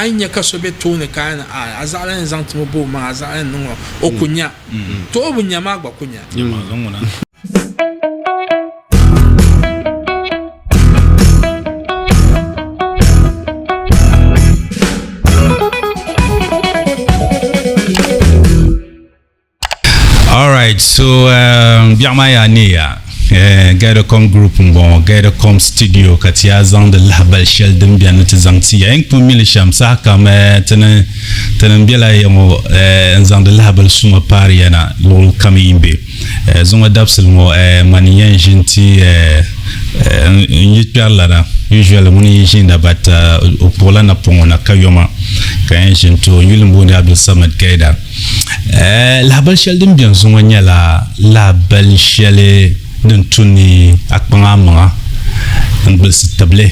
anya ka so be to ne kan azalan zanto bo ma azalan no okunya to obunya ma gba kunya All right, so Biamaya Nia, Gaidacom Group, bon, Gaidacom Studio, Katia Zang de Label Shell, Dembian, Zanti, un peu milisham, ça, comme Tenenbiela, Zang de Label Suma Pariana, Lol Kamimbe, Zuma Dapselmo, Manian Genti, Yitperlada, usually Muni Jinda, but Polana Pongona Kayoma, Kayan to Yulimbuni Abdul Samad Gaida. La belle chelle d'un bien zonganya la belle chelle d'un tourni akpangama un bel stable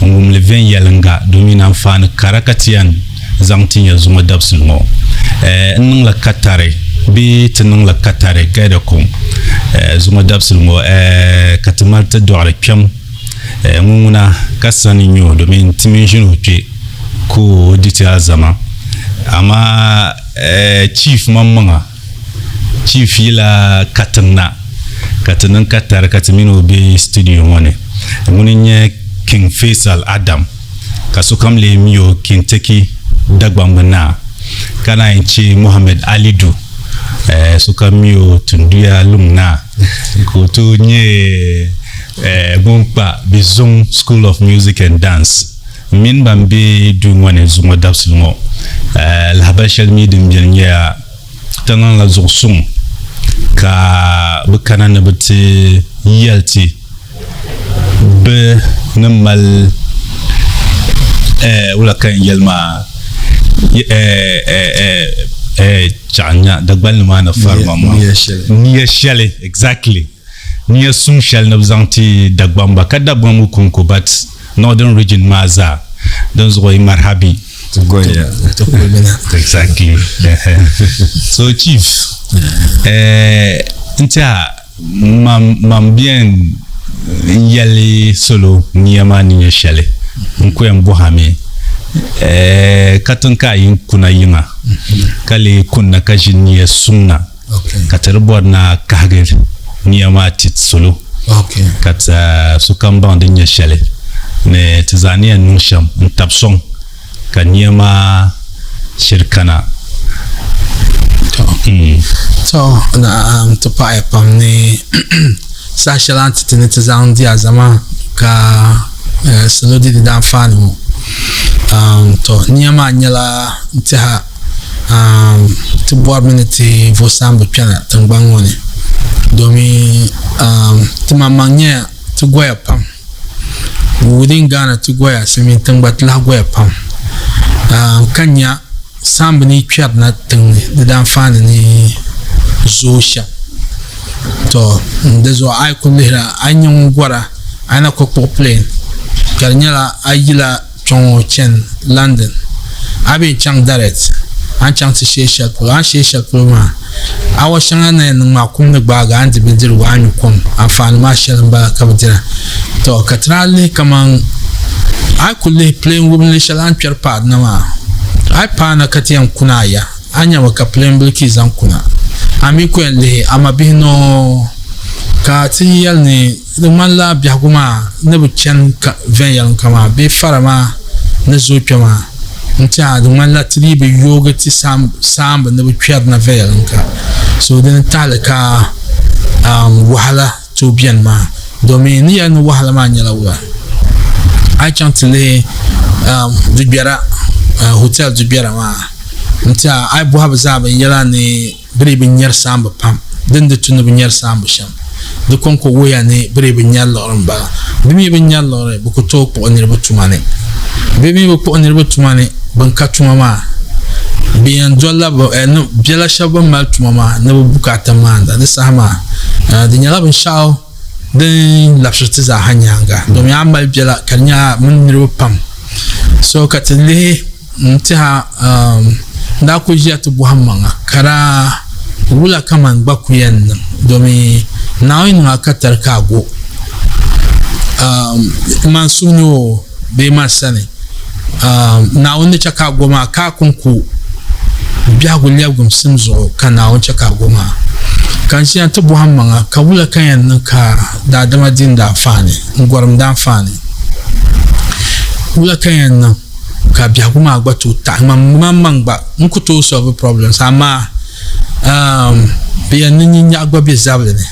on le vient yalanga dominant fan karakatian zamtinya zuma dabsulmo nung la katare bi tenung la katare gaida kom zuma dabsulmo katamalta doare pyam nguna kasani nyo domin timinjinu pe ko dita zama ama chief mamanga chief ila katana katar katamino be studio one muninye King Faisal Adam kasukam le miyo Kentucky dagbambana kana inchi Muhammad Alidu sukam miyo tunduya lumna ko nye bumpa Bizong School of Music and Dance min bambe du ngone zuma dabsulmo la bashal mi dim jenya tanan la zursum ka bukana na bati yalti be namal wala kan yalma chanya dagbal ma na farma niya shale exactly niya sum shal na zanti dagbamba kada bamu kunko but northern region maza those were marhabi to go exactly so chief ntia mam bien yali solo niyama ni shale nko mbohame katanka yin kuna yinga kale kunna kajini sunna katarbo na kahger niyama tit solo kata sukamba ndinya shale ne Tanzania nusham ntapsong kanyema shirkana so na to pa pam ni sashalant tene Tanzania zama ka salodi de dan fanu to nyama nyala nta to board minute vosam bepana tangbangone domi timamanya to goya pam within Ghana to Goya, Semi but La Goya Pam. Kanya Sambani Piat Nating, the Danfan ni Zusha. So, there's what I could hear. I knew Guara, I know Coco Plane, Carnella, Aguila, Chong Chen, London. I be Chang Direct, and Chang to Shell Pro, and Shell Pro. I was Shangan and Macum Bag and the Bill Wine come and found Marshall and Bacavitera. To Katrali come on. I could lay playing woman shall answer part nama. I pana Katiam Kunaya, Anya waka playing Bilkis and Kuna. Amikwele, Amabino Kati Yelni, the Mala Biaguma, never chan Vayan Kama, Be Farama, Nezupama. Ntia the Mala Tribe yoga ti sam and never tried na Vayanka. So then Talaka Wahala to Bianma. Dominia no Wahala Manila. I chant to lay Dubiara Hotel Dubiara. Until I have Zaba Yelani Bribin Yer Samba Pump, then the Tunabin Yer Sambasham. The Conco Wayane Bribin Yellow and Ba. Bimi Yellow, Bukoto on your to money. Bimi will put on your to money, Bankatuma. Being Jola and no Bella Shaba Maltumama, never Bukata Manda, the Sama. The Yellow Shaw. Then lapsatiza hanyanga domi amal bela kanya muniro pam so katele ntia nda kujia to buhamanga kara wula kama ngbakuyen domi nawo nga katar kago mansunyo be masane na wani chaka goma ka kunku biya guliya gumsim zo kana wani chaka goma kan shi an tabu hamma ka wula kan yan ka da dama din da fani ngwaram da fani wula kan yan ka biya goma gba to ta mamman ba nku to solve problems amma biya nin ya gba bi zable ne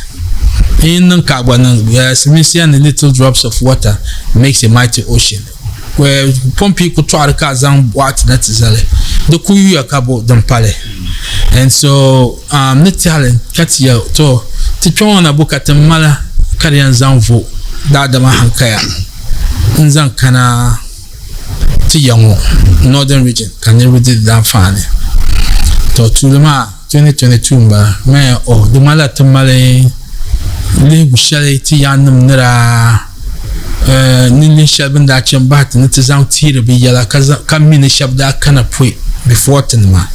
in ka gba nan simisian little drops of water makes a mighty ocean where pompi ku try ka zan what that is ale the ku ya ka bo dan pale and so ne talent katia to ti twona bukatan mala karyan zan vo da ma hankaya in zan kana ti yango northern region kan ne region da fane to tulma 2022 ba me the mala tamale le bushale ti yanum nira nili shabin da can ba ta nita zan tira bi yala kan mini shabda kana pui before tinma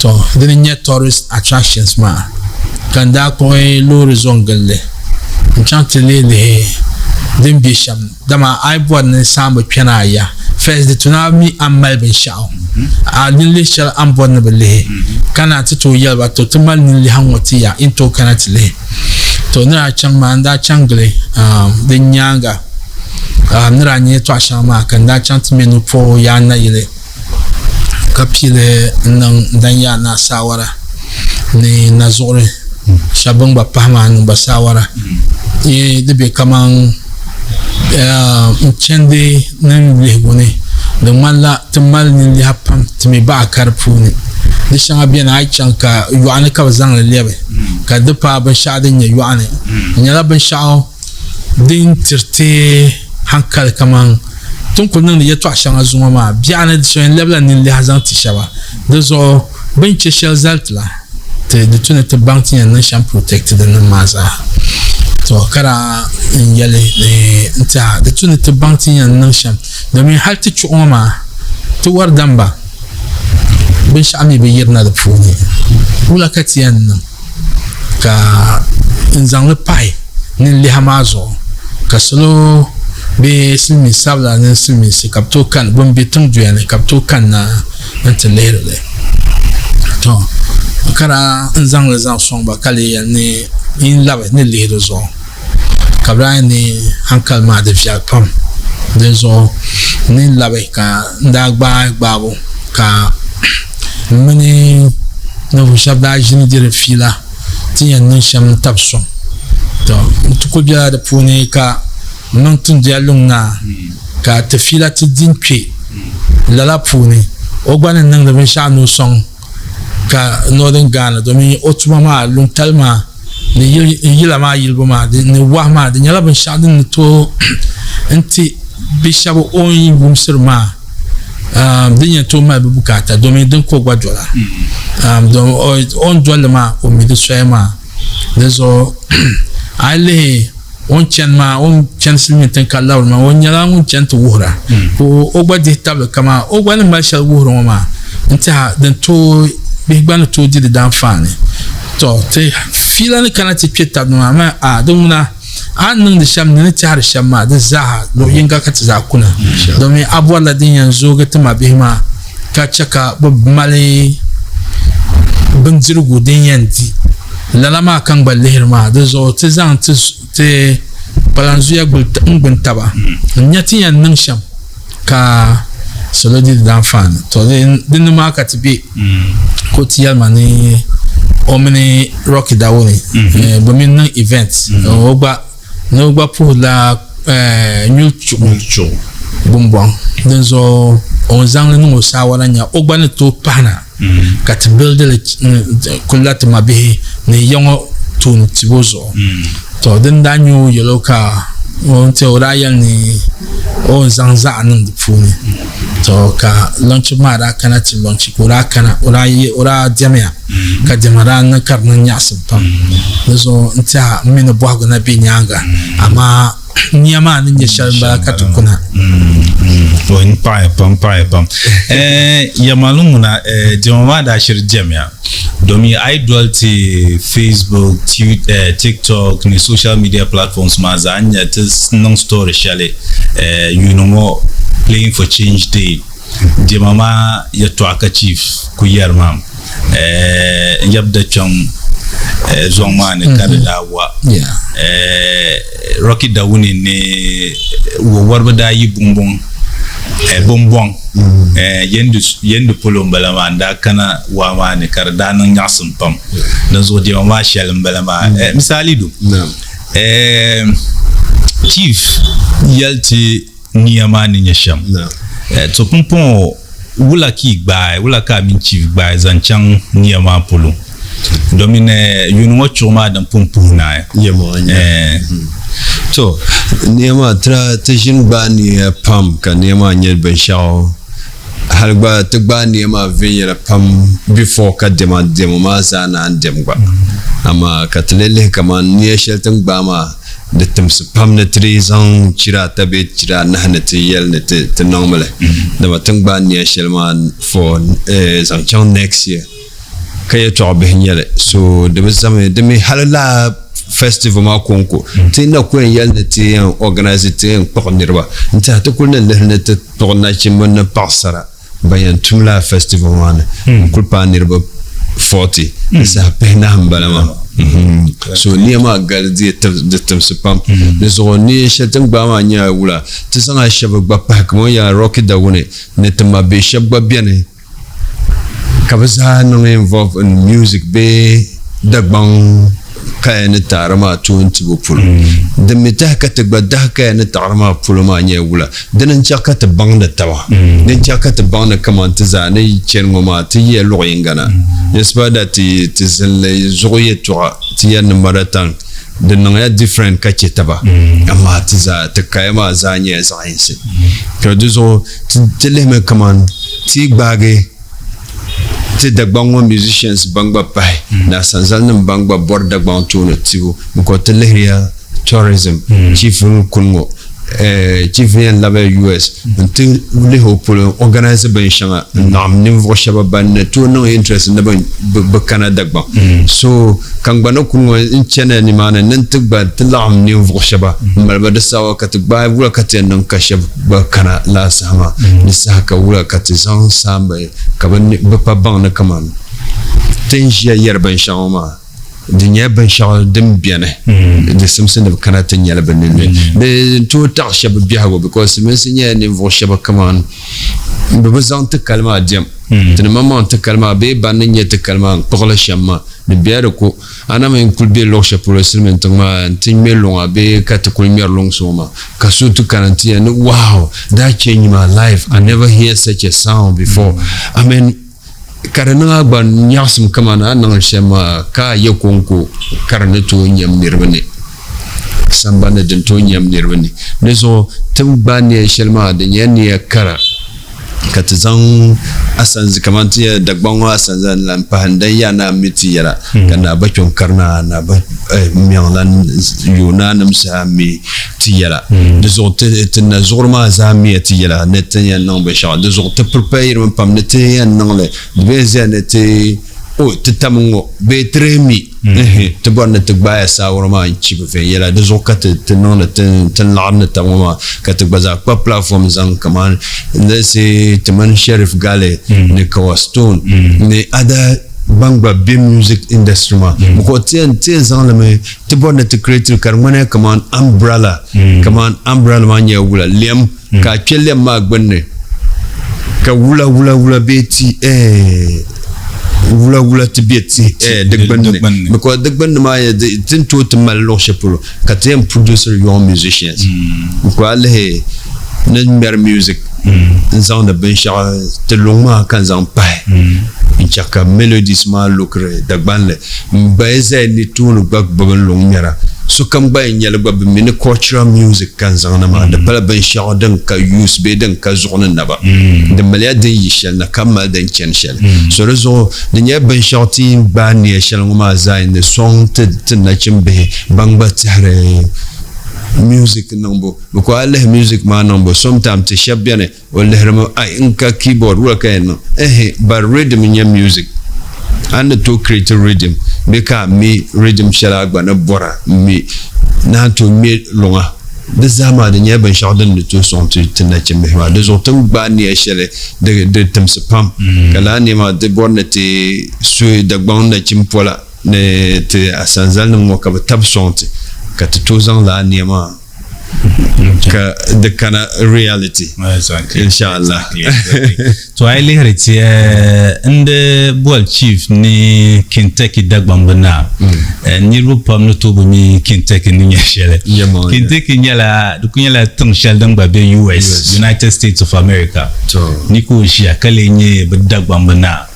to dinin ya tourist attractions ma kan da ko lori zongalle chantele le din bi sham dama ai bod ne samba pena ya first the tsunami amal bin shao a nili shal am bod ne bele kana to yalba to tumal nili hanwati ya into kana tile to na can ma da changle din nyanga nira nye to ashama kan da chant menu po ya na ile kapile nan dan ya na sawara ni na zore shabang ba pama nu ba sawara e de be kaman chende nan lehone de malla tumal ni hapam timi ba karfu ni de shanga bi na chanka yuane ka zang lebe ka de pa ba shadin ya yuane nyala ban shao din tirte hankal kaman tun kullun ya to shanga zuma ma biana de so lebla ni le hazan tishaba de zo ban che shel zaltla te de tun te banki na sham protected na maza to kara yale ne ta de tun te banki na sham da min har ta ci oma to war damba bin shami bi yirna da funi wala katiyan ka in zan le pai ni le hamazo ka solo be simi sabla ne simi si kapto kan bombe tung duane kapto kan na ntelere to kara nzang le zang song ba kale ya ne in labe ne le zo kabra ne hankal ma de fial pam de zo ne labe ka ndagba gbabo ka mani no shabda jini dire fila tiya ne sham tapson to ko biya da pune ka non tun dia lungna ka te fila ti dinpe la puni o gban nan da bin sha no song ka northern Ghana do mi otuma ma lung talma ni yila ma yilbo ma ni wa ma de nyala bin sha din to anti bishabo on gumsir ma dinya to ma bukata do mi din ko gwajola do on jola ma o mi de swema dezo ale on chenma on chensilmi ten kala ma on nyala on chento wuhra ko ogba de table kama ogba na marshal wuhra ma nta den to bigban to di dan fane to te filan kana ti peta ma a dumuna an da sham ne ti har sham ma da za lo yinga ka ta za kuna domin abuwa la din yanzu ga tuma bihima ka chaka bob mali bin zirgu din yanti lalama kan balle ma da zo te zan te balanzu ya gulta taba nyati yan nan sham ka solo di dan fan to din ma ka tibi ko tiyal mani omni rocky dawoni bomin nan events ogba pour la nyuchu bumbon den zo on zang no sawara nya ogba ne to pana ka ti build le kullat mabe ne yongo tun tibozo to den danyo yelo ka on te oraya ni on zang za nan funi to ka launch mara kana ti launch kura kana ora jamia ka jamara na karnan yasin pam zo nta mina bwago na binyanga ama nyama ni nyeshal ba katukuna o in pa pam ya malumuna de mama da shir jamia domin idol ti Facebook, TikTok ni social media platforms ma za anya ta non story shale you know more playing for change day de mama ya to aka chief ku yarma yabda cham zongma ne kada dawa Rocky Dawuni ne wo warba da yi bumbum bonbon yendu polo mbalama da kana wa ma ne karda nan yasum pam dan zo de ma shel mbalama misali du chief yalti niyama ni nyasham to pumpon wula ki gba wula ka min chief gba zanchang niyama polo domine yunu choma dan pumpuna to nema tra tishin ba ni pam ka nema nyel ben shaw har ba ta ba nema venyera pam before ka dema ma sa na dem ba amma ka tlele kama ni sheltan ba ma da tamsu pam na trizan chira tabe chira na na te yel na te normal da ba tang ba ni shelma for zang next year kaya to abenyele so de bezame de mi halala festival ma konko tinda ko yel de ti organiser ti ko nirba nta to ko ne ne te to na chimon na pasara bayan tumla festival man kulpa nirba 40 sa pena mbalama so ni ma galdi de tamsipam ne so ni shetan ba ma nya wula ti sanga shaba ba pa ko ya Rocky Dawuni ne tama be shaba biane kabaza no involved in music be dagbang kayane tarama tunti bopul de mitaka te gbada kayane tarama pulma nya wula den chaka te bangda tawa den chaka te bangda kamanta zane chen ngoma ti ye loyingana yesba da ti zelle zoye to ti yan maratan de nanga different kache taba amma ti za te kayama zanye zainse ko duzo ti leme kaman ti gbage ti dagbango musicians bangba pai na sanzal nam bangba bor dagbango tuno tibu ko teleria tourism chief kungo chief yan labe US until le hopolo organize ben shanga nam nim vo shaba ban to no interest na ban Canada ba so kangbano kungo in chene ni mana nan tugba tilam nim vo shaba malba da sawa ka tugba wula ka nan ka shaba kana la sama ni saka wula ka tsan samba ka ban ba ban na kaman tenjia yerban shama dinya ban shawal dim biane de simsin of kanata nyala benene de to ta shab biago because men sinya ni vo shaba kaman be bazan ta kalma diam de maman ta kalma be ban ni ta kalma pola shamma de biare ko ana men kulbe lo shapo silmen tuma tin melon be ka ta kulmer long soma ka sutu kanantia no wow that changed my life. I never hear such a sound before. I mean karena ban nyasum kamana nang shema ka yakonko karana to nyam nirwani sambana den to nyam nirwani nezo tumbani shelma de nyani kara katazan asan kamantiya dagbanwa asan zan lan pahanda yana miti yara kana bakon karna na ba miyan yuna namsa mi tiyara nezo tena zorma zami tiyara netanya nan ba sha nezo te prepare man pam netanya nan le bezenete o tetamungo betremi te bonne te baya sa worma chi be yela de zokat te non te larne ta woma kat baza pa platform zan kaman lesi te man Sheriff Gale ne Kawastone ne ada bangba be music industry ma ko ten zan le te bonne te create karmane kaman umbrella ma nya wula lem ka chelle ma gbenne ka wula beti wula tibeti degbanne because degbanne ma tin to to mal lo shepolo ka tem producer your musicians ko alle ne mer music nzan da ben sha te longma kan zan pai inchaka melodies ma lokre degbanne mbeze ni tunu bag baban longmera so kam ba nyal ba be min cultural music kan zan na ma da bala ben sha dan ka use be dan ka zona na ba da malya da yishal na kamal dan chen shal so rezo da nya ben sha ti ba ni shal ngoma zain de song te na chimbe bangba tare music number ko Allah music ma number sometimes te shabbiane wala hermo ay inka keyboard wala kayno but rhythm nya music and to create a rhythm beka mi rhythm shala gba na bora mi na to mi longa de zama de nya ban shawdan de to son tu tna chemme ma de zo tum ba ni shele de tum sepam kala ni ma de borne te su de gbanda chimpola ne te asanzal no mo ka tab sonte ka to zan la ni ma ka the kind of reality exactly inshallah to I lihiriti inde bol chief ni Kentucky dagbambana ni rupam no to ni Kentucky ni nyashele Kentucky nyala dukunyala tungshal dangba be US United States of America so ni ko shia kale nye dagbambana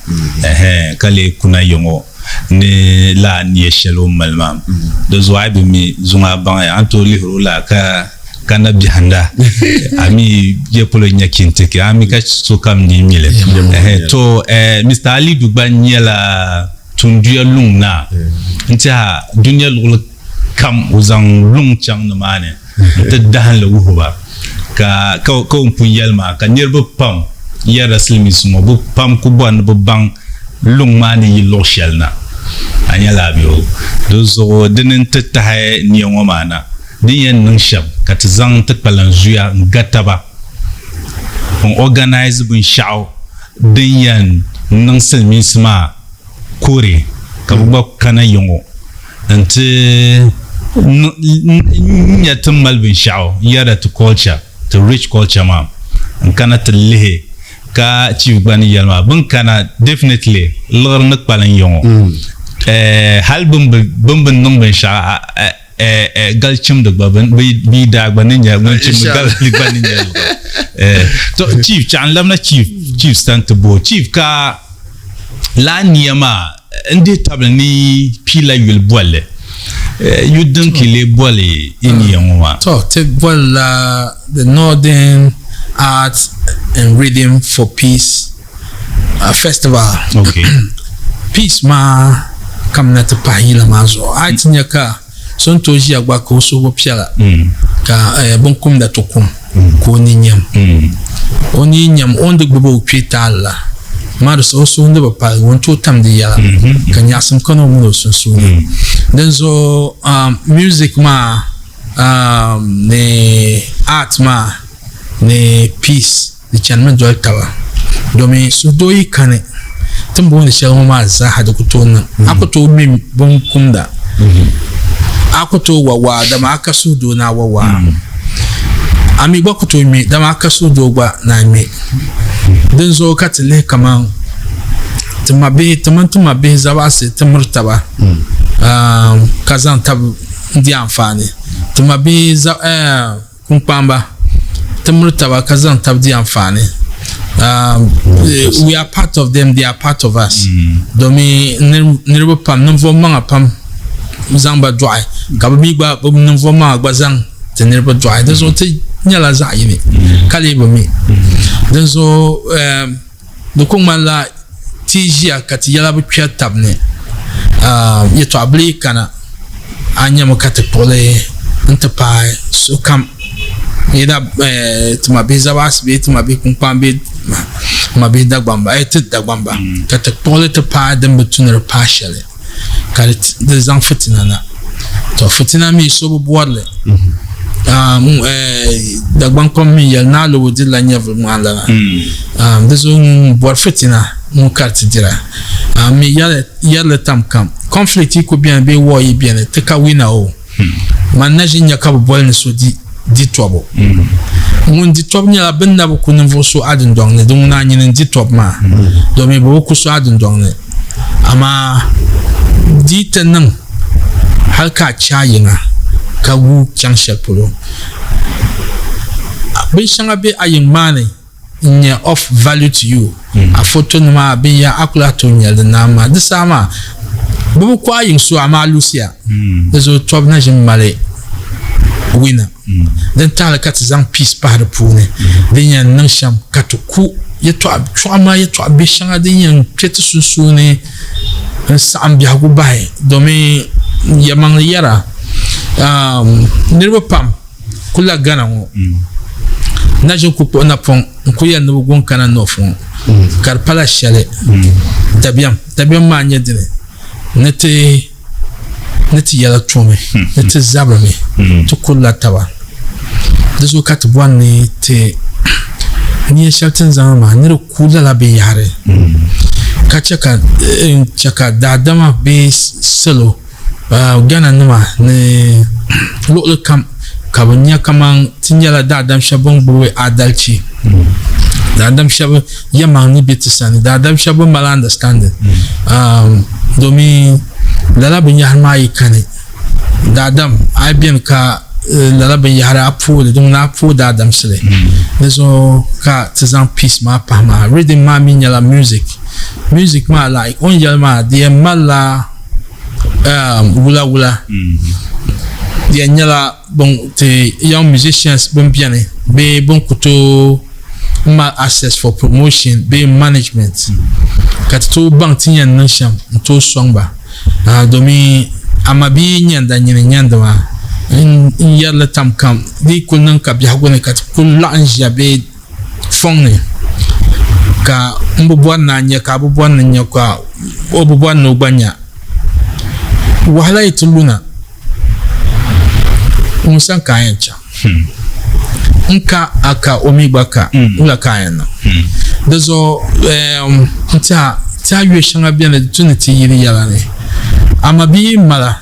kale kuna yongo ni la ni shelo malmam do zwa bi mi zunga ban anto lihuru la ka kana bihanda ami je polo nya Kentucky ami ka so kam ni mile to Mr. Ali Dugbanyela tunduya lungna ntia dunya lul kam uzang lung chang no mane te dahan le wuba ka punyelma ka nirbu pam ya raslimi sumo bu pam ku bon bu bang lung mane yi lo shelna anyala bio dozo dinin tahay ni ngomana diyen nung shab kat zang te palan zuya ngataba on organize bun shaw diyen nung selmi sma kore ka ba kana yongo ante nyatum malbin shaw yara to culture to rich culture ma kana te lehe ka chief bani yalma bun kana definitely lor nak palan yongo hal bum nung ben sha galchim de baban bi da banin ya galchim gal li banin ya to chief chan lamna chief stand to bo chief ka la niyama inde tabni pila yul bolle you don't kill bolle in yamwa to te bolla the Northern Arts and Rhythm for Peace festival. Okay. Peace ma kamna te pahila mazo atinya ka son toji agba ko so bo piala ka bonkum da tokum ko ni nyam oni nyam on de gbo kwitala maro so so nde ba pa won to tam de ya kan yasam kono mu so so then so music ma ne art ma ne peace the chanman joy tawa domi so doyi kane tumbo ne shawo ma za hada kutona akoto mi bonkum da akoto wawa da ma aka sudo na wawa ami gba kuto mi da ma aka sudo gba na mi din zo katile kaman tuma be zawa se tumurtaba kazan tab ndi amfani tuma be za kumpamba tumurtaba kazan tab di amfani we are part of them, they are part of us domi nirbo pam nvo manga pam zamba dry ka bi gba nvo manga gba zang te nirbo dry then so te nyala za yini kale bo mi then so do ko mala tijia kati yala bi pya tabne ye to abli kana anya mo kate pole ntepa so kam ida tuma be zabas be tuma be kumpam be ma be dagbamba dagbamba kate pole te pa dem betuner partially kare de zang fitina na to fitina mi so bo boarle dagban kom mi yal na lo di la nyev mala de zo boar fitina mon carte dira mi yal tam kam conflict ko bien be wo yi bien te ka wina o man na jinya ka bo bol ne so di tobo mun di tob nya ben na ko nvo so adin dong ne dum na nyin di tob ma do me bo ko so adin dong ne ama di tanan halka chayinga ka wu kyang shapolo bin shanga be ayin mane nya of value to you a photo ma be ya akula to nya na ma disama bu ko ayin so ama lucia zo tob na jin male winner then tala kat zang peace par pune then yan nan sham katuku yeto abchama yeto abishanga then yan chetu susune sam biya go bai domi yamang yara nirba pam kula gana ngo na je ku po na pon ku ya no gon kana no fon kar pala shale tabiam ma nya dire neti yala tume neti zabrami to kula tawa dazo kat bwanni te ni shaltin zama ni kula la be yare ka chaka dadama be solo gana numa ne lo kam kabanya kaman tinyala dadam shabon buwe adalci dadam shabo yaman ni bitisani dadam shabo mal understanding domi lala bin yahma yikane dadam abian ka lala bin yahra apu dum na apu dadam sele lezo ka tizan peace ma pama reading ma minyala music ma like on yalma de mala wula dia nyala bon te young musicians bon piano be bon kuto ma access for promotion be management kat to bank tinyan nan sham to songba domi amabi nyanda nyanda wa in yalla tam kam di kunnan ka biya gone kat kullu anja be fongne ka mbubwan na nya ka bubwan na nya ka obubwan no gbanya wahala ituluna umusan kayan cha nka aka omibaka ula kayan na dazo ta yue shanga bien de tuniti yiri yala ne amabi mala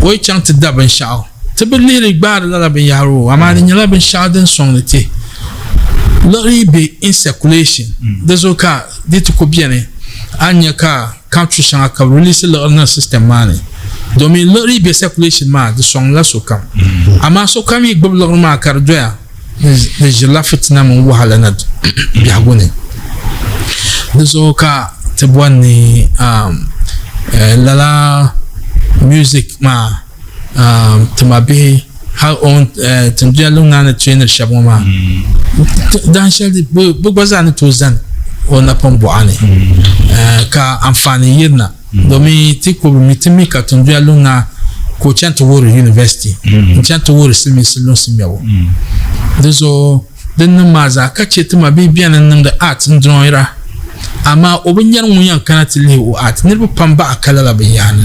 oi chant daban shao tabili gbar la ben yaro amani nyala ben shao den sonete lori be in circulation dazo ka ditu ko bien ne anya ka country shanga ka release le on system mane domi lori be circulation ma de song la sokam ama sokam yi gbob lor ma kar doya de jila fitna mo wahala nad biagone dezo ka tebwani lala music ma temabe how on tunja lunga na trainer shaboma dan shadi bu bazan to zan ona pombo ane ka amfani yirna domi tiko mitimi ka tunja lunga ko chanto woro university chanto woro simi silon simyawo dezo den maza ka chetuma bi bianan nan da art ndroira ama obinyar munyan kanati le o art nirbu pamba akala la bayan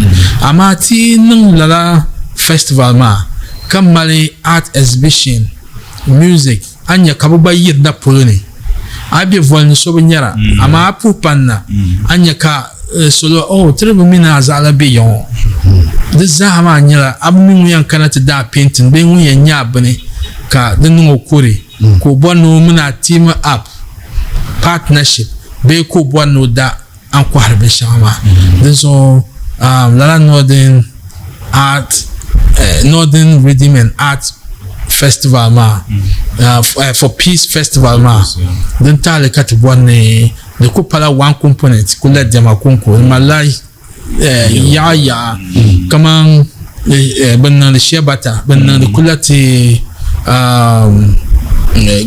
ama ti nan lala festival ma kamale art exhibition music anya kabuba yidda poloni abi volni so binyara ama apu panna anya ka solo oh tribu mina azala biyon de zama anya abnu munyan kanati da painting be munyan nyabne ka dinu okuri ko bonu muna team up partnership be ko bonu da an ko harbe shama so lala northern rhythm and art festival ma for peace festival ma den tale kat bonne de ko pala one component ko la dema konko malai ya kaman banna shebata banna kulati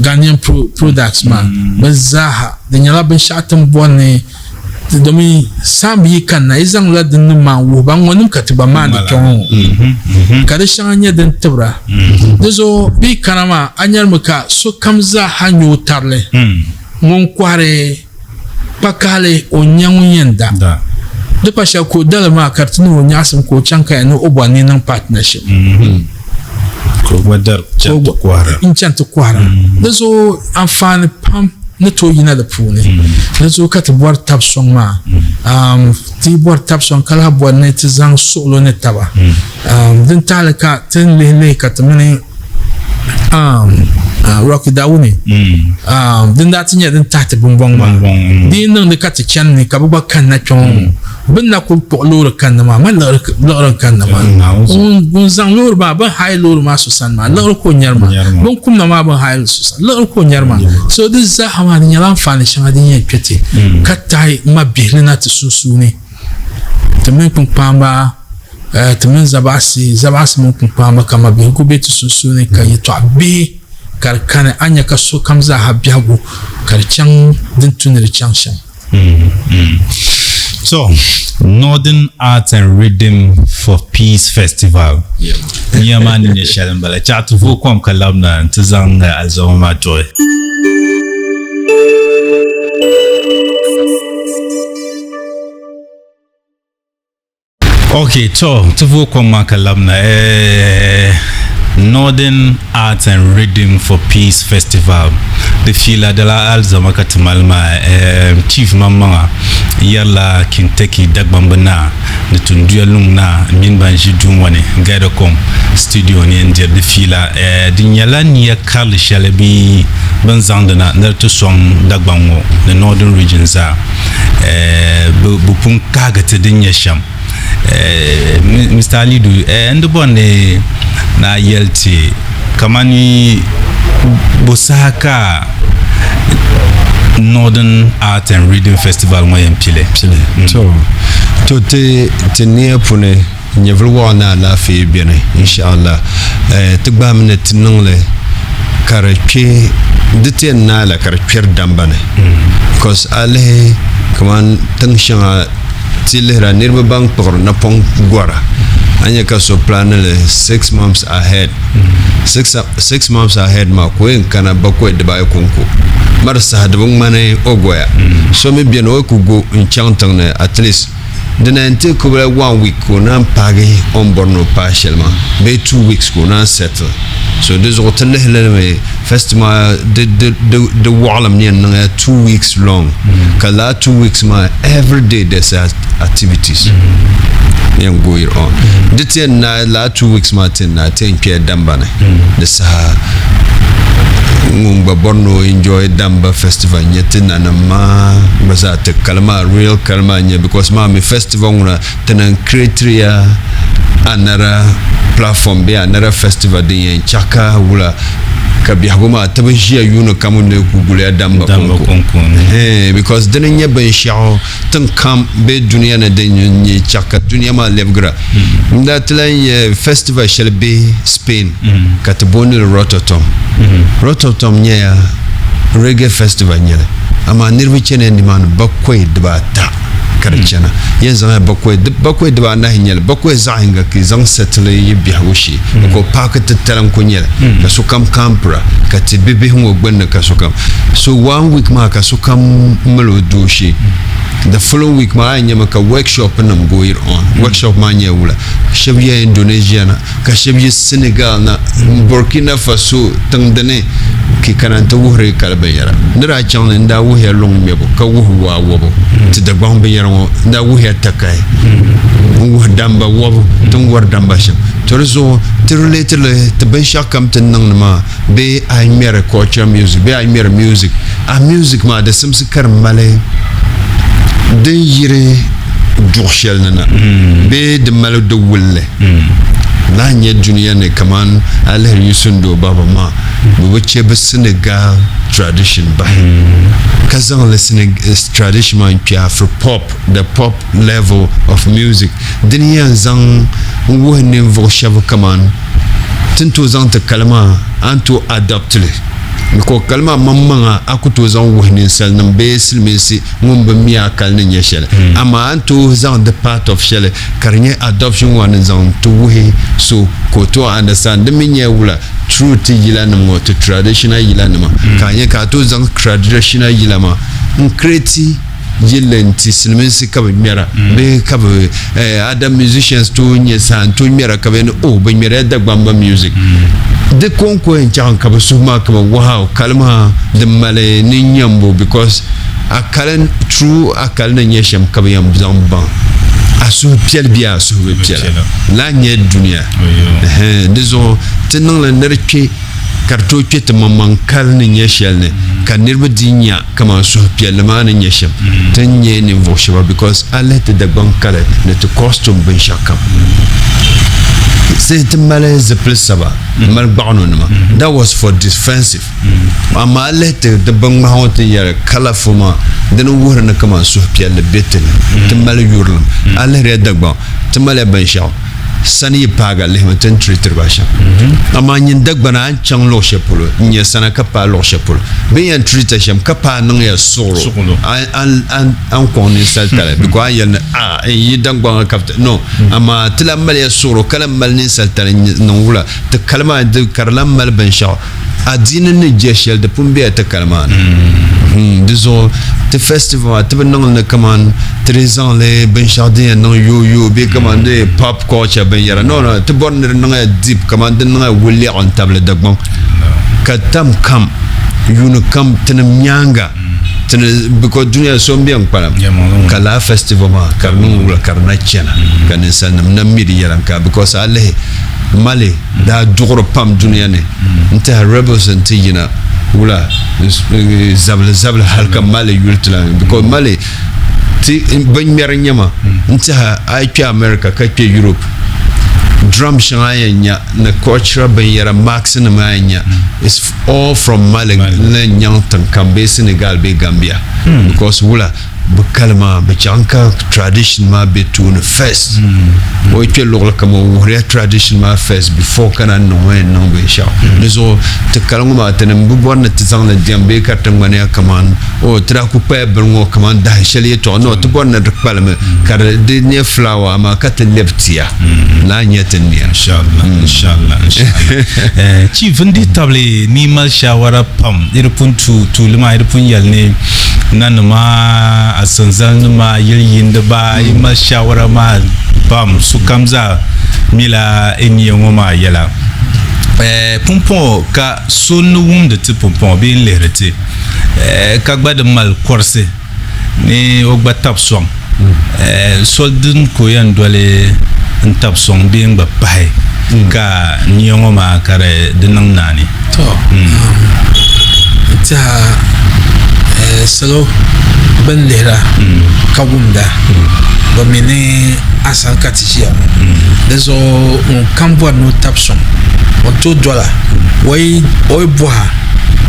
Ghanaian products ma bazaha da nyala bin shatan bonne domin sambi kana izan ladin ma wo ban wani katiba ma da ton kada shanya den tabra dazo bi kanama anyar muka so kamza hanyo tarle mun kware pakale onyanwunyenda da pasha ko dalma kartunu onyasin ko chanka no obani nan partnership ko wadar chanta kwara in chanta kwara dazo amfani pam na to yina da pune dazo ka tabwar tab song ma ti bor tab song kala bor ne tizang solo ne taba din talaka tin lele ka tamani Rocky Dawuni din da tinya din tata bumbong ma din nan da ka ta chan ne ka ba kan na chong bin na ku to lor kan ma lor kan ma un zang lor ba hai lor ma su san ma lor ko nyar ma bon kum na ma ban hai su san lor ko nyar ma so this za ha ma ni lan fa ni shanga din ya pete ka tai ma bi na ta susu ne tamin kun pamba tamin zabasi mun kun pamba kama bi ku be ta susu ne ka yi to abi karkane anya ka so kamza ha biago karchan din tunir chanshan So, Northern Arts and Rhythm for Peace Festival. Yeah, man, in the Shalambala. Chat to Vukom Kalabna and Tizanga Alzoma Joy. Okay, so to Vukom Kalabna. Northern Arts and Rhythm for Peace Festival. The fila de la Alzama Katamalma, Chief Mama, Yala Kentucky Dagbambana, the Tunduya Lungna, Minbanji Dumwane, Gadocom, Studio in India, the fila, Dinyala near Carl Shalabi, Banzandana, Nerto Song Dagbango, the northern regions are Bupun Kagate Dinyasham. Mr. Alidu, and the one na yelti kamani Bosaka Northern Art and Rhythm Festival mo yempile to te ne pune nyevlwa na la fi biene inshallah te gbamne tinole karache dite na la karache dambane because ale kaman tangsha tilera nirba bang por na pong gwara anya ka so plan le 6 months ahead 6 months ahead ma ko en kana bako de ba konko mar sa de bung mane ogoya so me bien o ku go in chantang ne at least the nante ko 1 week ko nan page on borno partiellement be 2 weeks ko nan settle so this hotel le festival the walam ni 2 weeks long kala 2 weeks ma every day there's activities yang go on the na la 2 weeks martin na 10 pia dambane the sa ngumba borno enjoy damba festival nyetina na ma bazate kalma real kalma nya because ma mi festival nguna tenan criteria another platform be another festival de chaka wula kabia goma tabajia yuno kamune kugule damba konko because denya ben shao tan kam be dunia na denye chaka dunia ma levgra that line festival shall be Spain katboni Rotterdam nya reggae festival nya ama nirbi chene ni man bakwe dbata karchana yenza bakwe dba na hinyel bakwe zahinga ki zang settle yibya wushi ko packet talan kunyel ka sukam kampra ka tibibi hungo gbenna ka sukam so 1 week ma ka sukam melodushi the following week ma nyama ka workshop nam go on workshop ma nya wula shabiya Indonesia na ka shabiya Senegal na Burkina Faso tangdane ki kananta wuhre kalba yara nira chan nda wuhe long mebo ka wuhu wa wobo ti da gbambe yara nda wuhe takai wuh damba wobo tung war damba sham torzo tirlete le te ben shakam tin nang ma be ay mere culture music be ay mere music a music ma da simsi kar male den yire dukhshel nana be de malo de wulle la nye dunia ne kaman alher yusundo baba ma wuche be Senegal tradition ba kazan le Senegal tradition man pia for pop the pop level of music dunia zang wone vo shavu kaman tinto zang te kalma anto adaptle ko kalma mamma akuto zan wahnin salnan be silmisi ngum be miya kalnin yeshel ama anto zan the part of shele karnye adoption one zan to wuhi so ko to understand the minya wula truth yilana mo to traditional yilana ma kanye ka to zan traditional yilama kreti yilenti silmisi ka be mera be ka be other musicians to nyesa to mera ka be o be mera da gbamba music de konko en chan ka suma ka wow kalma de male ni nyambo because akalen true akalen nyesham ka yam zamba asu piel bia asu piel la nye dunia dezo tenang la nerke karto kwete mamman kalni nyeshel ne kanirba dinya kama su piel ma ne nyesham tanye ni voshaba because alete de bankale ne to costume ben shakam c'est malaise plus ça va mal barnonnement that was for defensive ama alete de bang honte yara kala fuma den wurna kama su piel betel te mal yurlam alere dagba te mal ben shaw sani paga le meten treater basha ama nyin dagbana an chang lo shepulo nya sana kapa lo shepulo be yan treater shem kapa nang ya soro an koni saltale because yan yi dangba kapta no ama tila mal ya soro kala mal ni saltale nongula te kalma de karlam mal ben sha adina ni jeshel de pumbe ta kalma disons te festival te nong na kaman 13 ans les ben jardin non yo be commandé pop culture ben yara non te bon na deep commandé na wuli on table de bon katam kam you kam tenam nyanga because dunia sombiang param kala festival ma karnu la karna chena kan sanam na midi yaranka because ale mali da dugro pam dunia ne nta rebels antigina wala zabla halka mali yultla because mali ti ban mer nyama nta ai America ka Europe drum shanya na culture ben yara max na manya is all from Mali na nyang Kambe Senegal be Gambia because wula bukalma bechanka tradition ma between first o ke logla kama wure tradition ma first before kana no be sha lezo te kalongo ma tenem bu borna te zang na diambe ka tangane kaman o tra ku pe berngo kaman da sheli to no te borna de palme kar de ne flower ma ka te leptia la nyeten ni inshallah ci vendi table ni mal shawara pam irpun tu lima irpun yalne nanuma asanzan ma yilyin da ba yi ma shawara ma bam su kamza mila eniyan ma yala pompon ka sonu wumda ti pompon bi lerete ka gbada mal korse ni ogba tapsong soldin ko yan dole n tapsong bi ngba pai ka niyan ma kare dinang nani to ta salo ben lera kawunda domine asan katishia dezo on kambwa no tapson on to dola way oy boha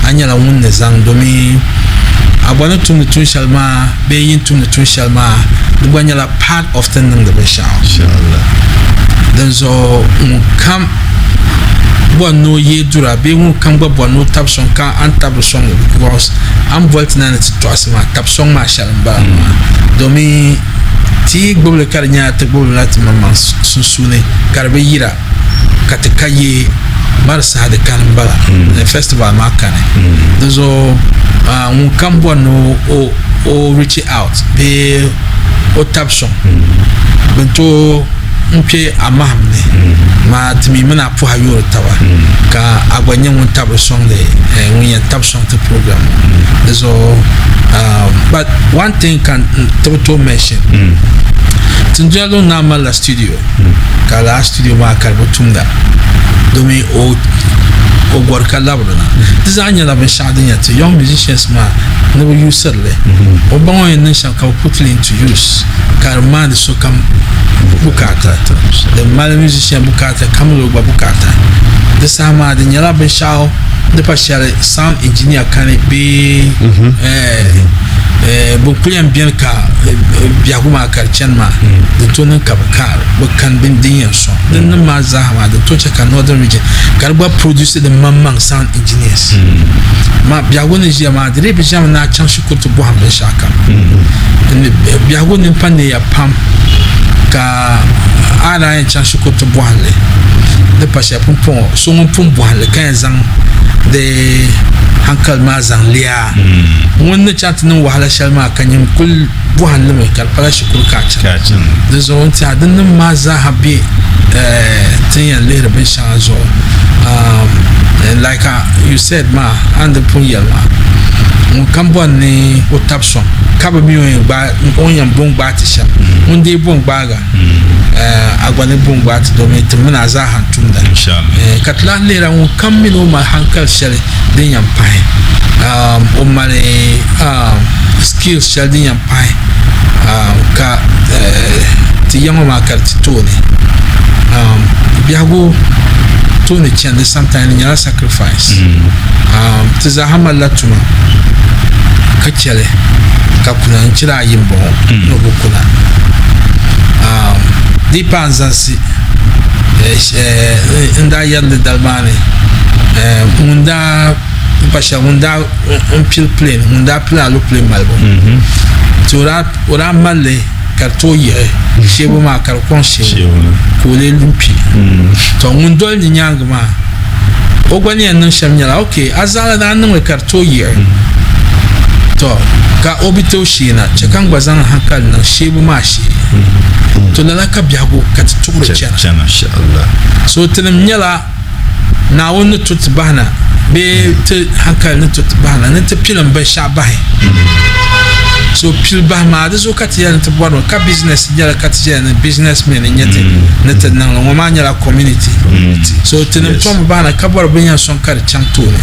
anyala wonne zang domi abana tum tun shalma be yin tum tun shalma du anyala part of the nang de inshallah dezo on kam no ye dura be won kan gba no tapson kan an tapson because am volt na to asma tapson ma shalba domi ti gbole karnya te gbole lati mama susune karbe yira katikaye marsa de kan bala the festival ma kane dozo won kan no o reach out be o tapson bento mpe amamne ma timi mena po hayo tawa ka agwanya won table song de when you tap song to program so but one thing can to mention tunjalo na mala studio ka la studio ma karbotunda domi o gorka labrana design la ben shadin to young musicians ma no use le o bon en nation ka put it into use karman so kam bukata the mal musician bukata kamlo bukata the sama de nyala ben shao the partial sound engineer can be bukulian bien ka biaguma karchenma the tonen kabakar bukan bindin so den ma zahama the tocha ka northern region karba produce the mamang sound engineers ma biaguna jama de bijam na chanshi kutu bo hambe shaka biaguna pande ya pam ka ana en chanshi kutu bo hanle de pasha pompon so mon pom bo hanle kan zang de hankal ma zang lia wonna chat nan wahala shalma kanyim kul buhan lame kal pala shukul kacha de zon ta dan ma za habi tin le rabin shazo like you said ma and pun yalma mon kambon ni o tapson kaba mi ba on yam bon ba tisha on de bon baga agwane bon ba ti do me timna za hantunda inshallah katla le ra on kamino ma hankal shale den yam pai o mane skills shale den yam pai ka ti yama ma karti tone biago tone chande sometimes nyala sacrifice ti za hamala tuma kachele kapuna nchira yimbo no bukuna dipanzansi nda yadli dalmani munda pasha munda pil plane munda pila lu plane malbo tora malle karto ye shebu ma kar kon shebu ko le lumpi to mundol ni nyang ma o gwani nan sham nyala okay azala da nan karto ye to ka obito shi na chakan gbazan hankal na shebu ma shi to la ka biago ka tukuro chana insha Allah so tinim nyala na wonu tut bahna be te hankal na tut bahna na te pilan ba sha bahe so pil bahma da so ka tiyan te bodo ka business nyala ka tiyan businessman nyete na te nan no ma nyala community so tinim tom bahna ka bor benya son kar chanto ne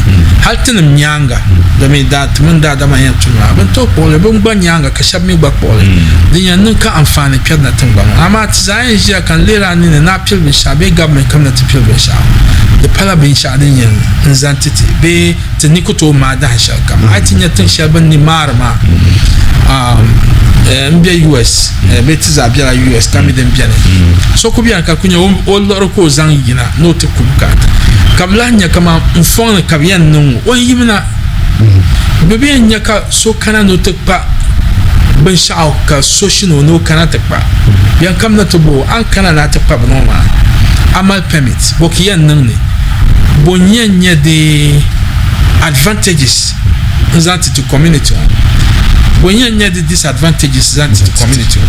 hal tinim nyanga da me da tumun da ma yan tuma ban to ko le ban ban nyanga ka shab mi ba ko le dinya nan ka amfani piyar na tumba amma tsayin shi kan lera ni na pil bin sha be government kam na pil bin sha da pala bin sha din yan nzantiti be tinikuto ma da sha kam a tinya tin sha ban ni marma mbia US be tiza bia US kam den bia ne so ko bia ka kunya o lor ko zan yina no te kubka kablanya kama mfon ka bia nun o yimina bebe nya ka so kana no te pa ben shao ka so shino no kana te pa bia kam na to bo an kana na te pa no ma amal permit bo ki yan nan ne bo nya de advantages nzanti to community when you need the disadvantages that the community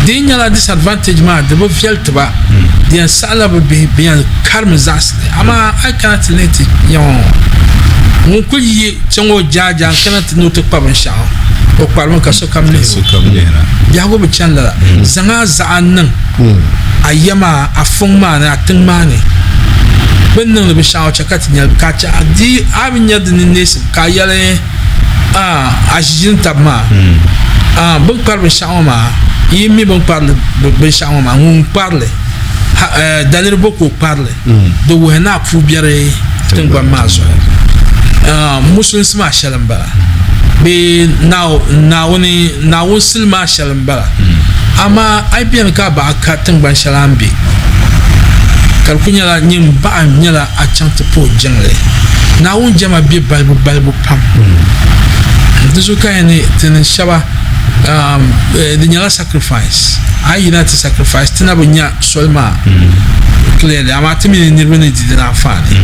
the nyala disadvantage ma the bo felt ba the sala be karm zasne ama I cannot let it yon mon ko yi chango jaja cannot no to pa ban sha o parma ka so kam ne ya go be chanla zanga za nan ayama afungma na tingma ne ben no be sha o chakat nya ka cha di abinya de nes ka yale ajin tabma bon parle chauma yimi bon parle be chauma on parle dalir beaucoup parle de wena fu biare tengba mazo muslims ma shalamba be now sil ma shalamba ama ai bien ka ba ka tengba shalambi kalkunya la nyim ba nyala a chante po jangle na won jama bi balbu pam this kind of shaba the nyala sacrifice I unite sacrifice tina bunya solma clearly amati mi ni rene di na afani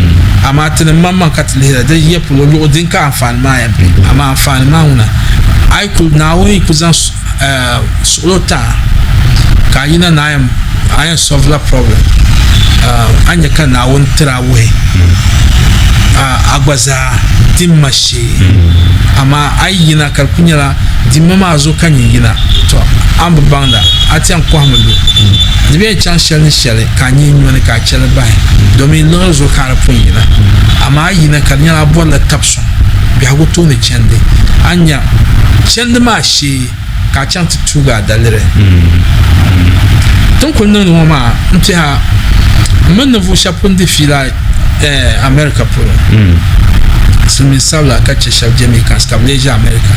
amati na mama katle da yepulo lo din ka afani ma ya bi ama afani ma una I could now we could solota ka yina na I am solve the problem anya kan na won trawe agbaza dimashi ama ayina kalkunyala dimama zo kanyina to amba banda atian kwamulu dibe chan shele kanyi nyone ka chele bai domi no zo kara punyina ama ayina kanyala bolla tapso bi hagoto ne chende anya chende mashi ka chan tuga dalire ton ko no ma ntia menno vo chapon de fila America pro sumi sala ka che shab Jamaica skableja America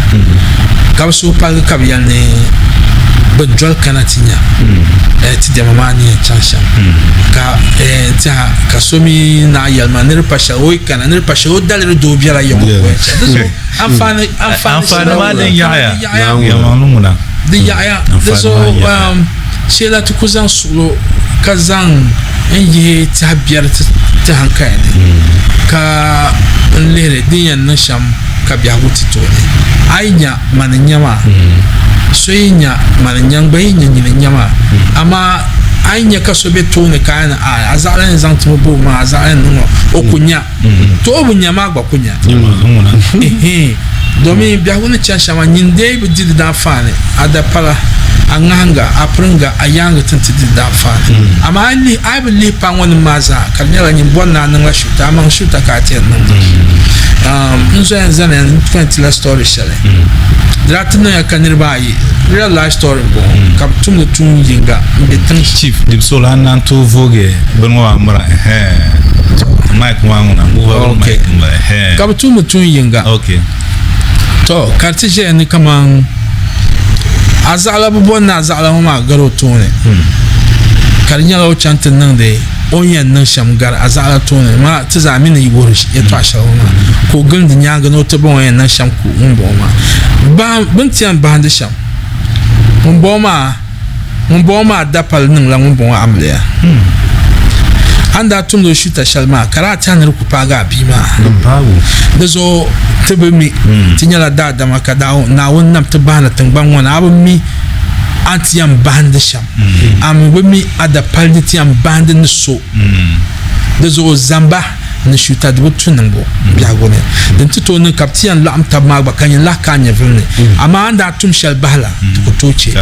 ka so pal ka biane bedrol kanatinya ti de mama ni chansha ka ta ka somi na yalma ne pasha oi kana ne pasha o dalere do biara yo so afana ma den ya manumuna de ya so shela tukuzan sulo kazan enye ta biyar ta hankali ka lere diyan na sham ka biya guti to ainya mananyama soyinya mananyang bayinya nyama ama ainya ka so beto ne kana azalan zantu bo ma azalan no okunya to obunya ma gba kunya domi biya gune chansha ma nyinde bi didi da fane ada pala anganga apringa ayanga tinti da fane ama ali I believe pa won maza kanyala nyimbona nan la shuta ma shuta ka tiyan nan nzo yanzana 20 la story shale dratna ya kanirba yi real life story bo kaptum de tun yinga mbetan chief de sola nan to vogue benwa amra mike wanguna move mike kaptum tun yinga okay to kartije ni kaman azala bu bonna azala ma garo tone ka di nyɛla o chaŋ ti niŋdi o yɛn niŋ shɛm gari a zaɣala tooni ma ti zaa mi ni yi wuhiri yɛltɔɣa shɛli maa ka o gilindi nyaanga ni o ti ba o yɛn niŋ shɛm ku ŋun bɔŋɔ maa bin ti yɛn bahindi shɛm ŋun bɔŋɔ maa dapali niŋla ŋun bɔŋɔ amiliya an daa tumdi o shuta shɛli maa ka daa ti ni di ku paagi a bia maa di zuɣu ti bi mi ti nyɛla daadama ka naawuni nam ti bahini tingbani ŋɔ ni a bi mi an ti yɛn bahindi shɛm a mi bi mi a dapali ni ti yɛn bahindi ni so di zuɣu zamba ni shuta di bi tu niŋbu biɛhigu ni din ti tooi niŋ ka bi ti yɛn laɣam tabi maa gba ka nyɛ lahi ka a nyɛ vili ni amaa an daa tum shɛli bahila ti ku tooi chɛ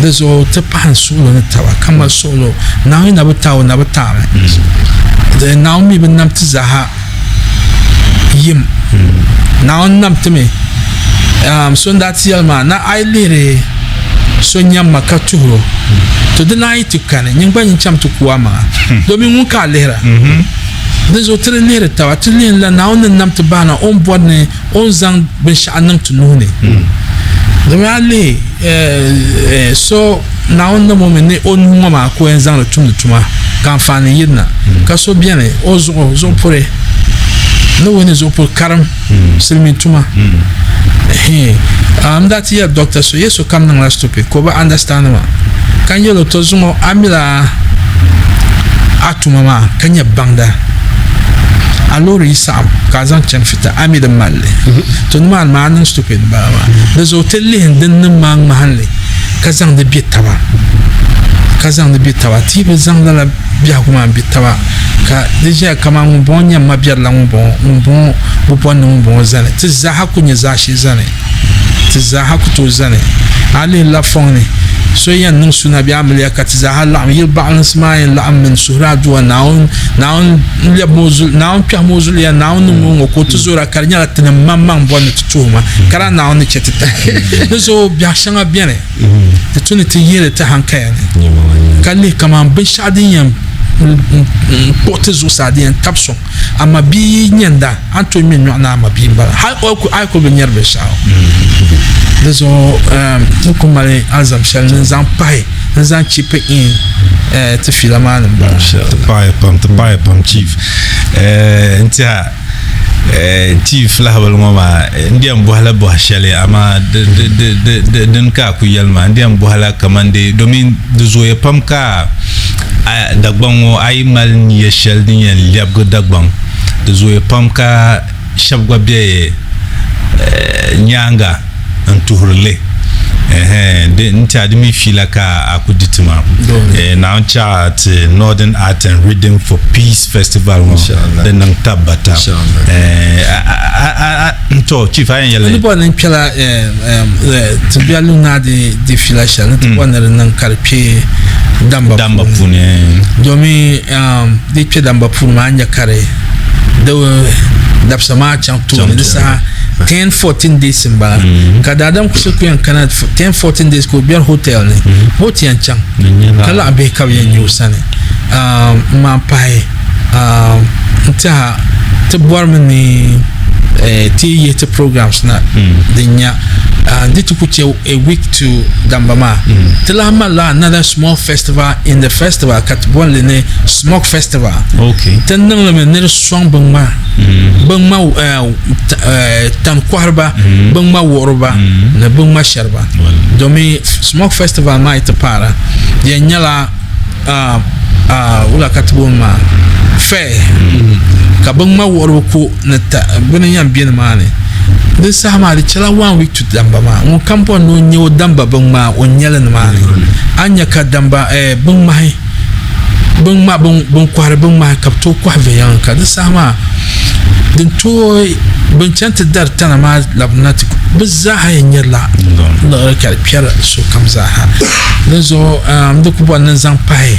di zuɣu ti pahin suɣulo ni taba ka mali suɣulo naawuni na bi taa o na bi taami naawuni mi bi nam ti zaaha yim naawuni nam ti mi so n daa ti yɛli maa na a yi lihiri so nyamma ka tuhuro to di naa yi ti kani nyɛ gba nyɛ cham ti kuwa maa domin ŋun ka a lihira di zuɣu ti di lihiri taba ti lihiri la naawuni ni nam ti bahina o ni bɔri ni o ni zaŋ binshaɣu niŋ ti nuhi ni domin a lihi so naawuni ni mo mi ni o nuhi ŋɔ maa ka o yɛn zaŋli tumdi tuma ka anfaani yirina ka so biɛni o zuɣu puri ni wani zuɣu puri karim silmiin tuma n daa ti yɛli doctor so yɛ so kam niŋla stupid ko bi understand ma ka n yɛli o to zuŋɔ a mila a tuma maa ka nyɛ baŋda a loori yi saɣam ka a zaŋ chɛni fita a mi di malli to nimaani maa a niŋ stupid bala maa di zuɣu ti lihin din niŋ maa ŋmahanli ka zaŋ di bɛ taba ti bi zaŋ lala biɛhigu maa bɛ taba ka di ʒɛya kama ŋun bɔŋɔ nyɛ ma biɛrila ŋun bɔŋɔ bi bɔndi ŋun bɔŋɔ zani ti zaaha ku nyɛ zaashee zani ti zaaha ku tooi zani a lihi la fɔŋ ni so yɛn niŋ suna bɛ amiliya ka ti zaaha laɣam yili baɣalinsi maa yɛn laɣam mini suhuri aduwa naawuni kpɛhi moo zuliya naawuni niŋ ŋɔ ka o ti zoora ka di nyɛla ti ni maŋmaŋ bɔndi ti tuhuma ka daa naawuni chɛ ti tahi di zuɣu biɛhi shɛŋa biɛni ti tu ni ti yihiri ti hankaya ni ka lihi kamani binshaɣu din yɛn kpuɣi ti zuɣusaa di yɛn tabi sɔŋ amma bia nyɛnda an tooi ŋmɛ nyɔɣu na amma bia n bala a yi ku bi nyɛri binshaɣu di zuɣu n ku mali azam shɛli ni zaŋ pahi n zaŋ chipi in ti fila maa ni n bala ti pahi pam chief n tiɛha chief lahabali ŋɔ maa n diɛn bɔhila bɔhi shɛli amma din ka a ku yɛli maa n diɛn bɔhila kamandi domin di zooya pam ka dagbaŋ ŋɔ a yi mali nyɛ shɛli din yɛn lɛbigi dagbaŋ di zooya pam ka shɛba gba bɛ nyaanga n tuhurili n tiɛha di mi fila ka a ku di ti maa na n chaɣa ti Northern Art and Rhythm for Peace Festival ŋɔ di niŋ tabbata to chief a yɛn yɛli ni bɔri ni kpɛla ti biɛli naa di fila shɛli ni ti bɔri ni di niŋ ka di kpɛ damba puuni domin di kpɛ damba puuni maa nyɛ ka di dabisa maa chaŋ tooni di saha 10-14 days n bala ka daadam kusa ku yɛn kana 10-14 days ko biɛri hotel ni bo ti yɛn chaŋ ka laɣam bihi ka bi yɛn nyɛ o sani maa pahi n tiɛha ti bɔrimi ni ti yihi ti programs na din nya di ti ku chɛ a week to damba maa ti lahi malila another small festival in the festival ka ti bɔli ni smoke festival ti niŋlimi ni di sɔŋ binŋma tan kɔhiriba binŋma wuɣiriba ni binŋma shɛriba domin smoke festival maa yi ti paara di yɛn nyɛla wula ka ti booni maa fɛɛ ka binŋma wuɣiriba ku ni bini yɛn bɛ nimaani di saha maa di chɛla 1 week to damba maa ŋun kan bɔri ni o nyɛ o damba binŋmaa o nyɛli nimaani a nyɛ ka damba binŋmahi bin kɔhiri binŋmahi ka bi tooi kɔhi viɛnyɛlinga ka di saha maa din tooi bin chɛni ti dari tana maa labina ti bi zaaha yɛn nyɛrila liɣiri ka di kpɛri sokam zaaha di zuɣu di ku bɔri ni zaŋ pahi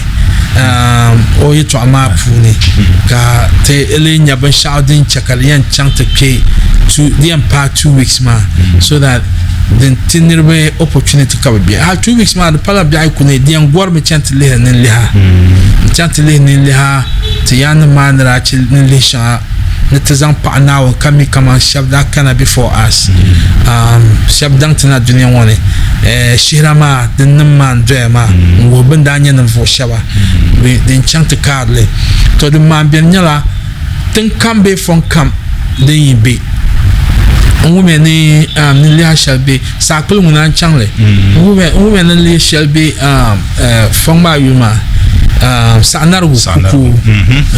o yɛltɔɣa maa puuni ka ti lee nyɛ binshaɣu din chɛ ka di yɛn chaŋ ti kpɛ di yɛn paai 2 weeks maa so that din ti niriba opportunity ka bi bɛ 2 weeks maa di pala biɛhi ayi ku ni di yɛn gɔri mi chɛni ti lihiri nin liha n chɛni ti lihiri nin liha ti yaa ni maanira a chɛ nin lihi shɛŋa ni ti zaŋ paɣa naawuni ka mi kaman shɛba daa kana before us shɛba daŋ ti na duniya ŋɔ ni shihira maa din nim maa n doya maa n wuhi bin daa nyɛ ninvuɣu shɛba din chaŋ ti kaarili to din maa biɛni nyɛla tin kam bee fɔŋ kam din yi be n wume ni liha shɛli be saakpili ŋuna n chaŋli n wume ni liha shɛli be fɔŋ maa yuli maa saɣanarigu kuku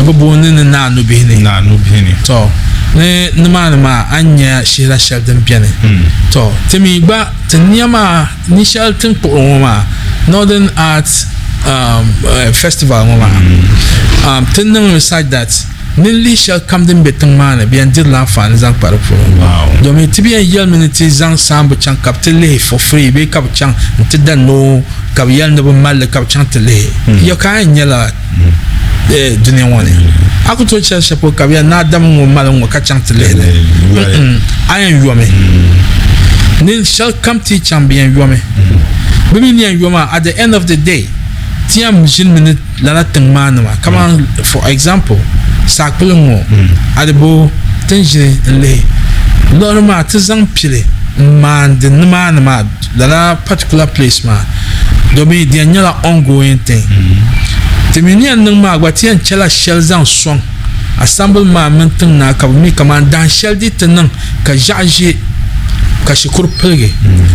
bi booni ni naanu bihi ni to ni maani maa an nyɛ shihira shɛli din biɛni to ti mi gba ti niɛma ni shɛli tin kpuɣi ŋɔ maa Northern Arts Festival ŋɔ maa ti niŋ research that ni li shɛli kam din be tiŋ maa ni bi yɛn dirila anfaani zaŋ kpa di puuni domin ti bi yɛn yɛlimi ni ti zaŋ saambu chaŋ ka bi ti lihi for free bee ka bi chaŋ n ti dan noo ka bi yɛli ni bi malli ka bi chaŋ ti lihi yɛ ka an nyɛla duniya ŋɔ ni a ku tooi chɛri shɛli ka bi yɛn naa dami ŋɔ mali ŋɔ ka chaŋ ti lihi a yɛn yɔmi ni shɛli kam ti chaŋ bi yɛn yɔmi bi mi ni yɛn yɔma at the end of the day ti yɛn ʒini mi ni lala tiŋ maa nima kaman for example saakpili ŋɔ adibo tin ʒini n lihi lɔɔri maa ti zaŋ pili n maandi nimaani maa lala particular place maa domin di yɛn nyɛla ongoing thing ti mi ni yɛn niŋ maa gba ti yɛn chɛla shɛli zaŋ sɔŋ assemble maa mini tiŋ naa ka bi mi kaman daan shɛli di ti niŋ ka ʒiɛɣu ʒɛ ka shikuru piligi